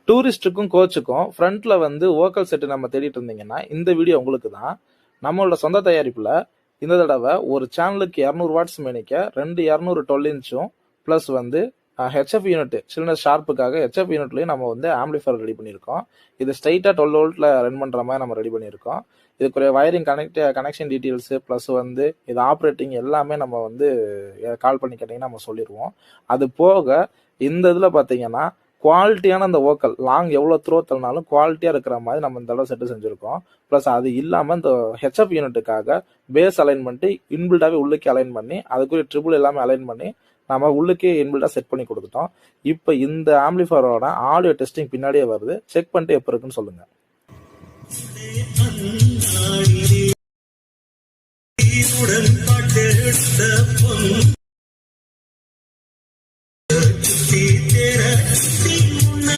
டூரிஸ்ட்டுக்கும் கோச்சுக்கும் ஃப்ரண்ட்ல வந்து vocal set நம்ம தேடிட்டு இருந்தீங்கன்னா இந்த வீடியோ உங்களுக்கு தான். நம்மளோட சொந்த தயாரிப்புல இந்த தடவை ஒரு சேனலுக்கு 200 வாட்ஸ் மேனிக்க 200 12 இன்ச்சும் பிளஸ் வந்து ஹெச்எஃப் யூனிட் சின்ன ஷார்ப்புக்காக ஹெச்எஃப் யூனிட்லயும் நம்ம வந்து ஆம்பிளிஃபையர் ரெடி பண்ணியிருக்கோம். இது ஸ்ட்ரைட்டா 12 வோல்ட்ல ரன் பண்ற மாதிரி நம்ம ரெடி பண்ணியிருக்கோம். இதுக்குரிய வயரிங் கனெக்ஷன் டீட்டெயில்ஸ் பிளஸ் வந்து இது ஆப்ரேட்டிங் எல்லாமே நம்ம வந்து கால் பண்ணி கேட்டீங்கன்னா நம்ம சொல்லிடுவோம். அது போக இந்த இதுல பாத்தீங்கன்னா குவாலிட்டியான அந்த வோக்கல் லாங் எவ்வளோ த்ரோ தள்ளினாலும் குவாலிட்டியாக இருக்கிற மாதிரி நம்ம இந்த தடவை செட்டு செஞ்சுருக்கோம். ப்ளஸ் அது இல்லாமல் இந்த ஹெச்எஃப் யூனிட்டுக்காக பேஸ் அலைன்மெண்ட்டு இன்பில்டாகவே உள்ளுக்கே அலைன் பண்ணி அதுக்குரிய ட்ரிபிள் எல்லாமே அலைன் பண்ணி நம்ம உள்ளுக்கே இன்பில்டாக செட் பண்ணி கொடுத்துட்டோம். இப்போ இந்த ஆம்பிளிஃபையரோட ஆடியோ டெஸ்டிங் பின்னாடியே வருது. செக் பண்ணிட்டு எப்போ இருக்குன்னு சொல்லுங்கள்.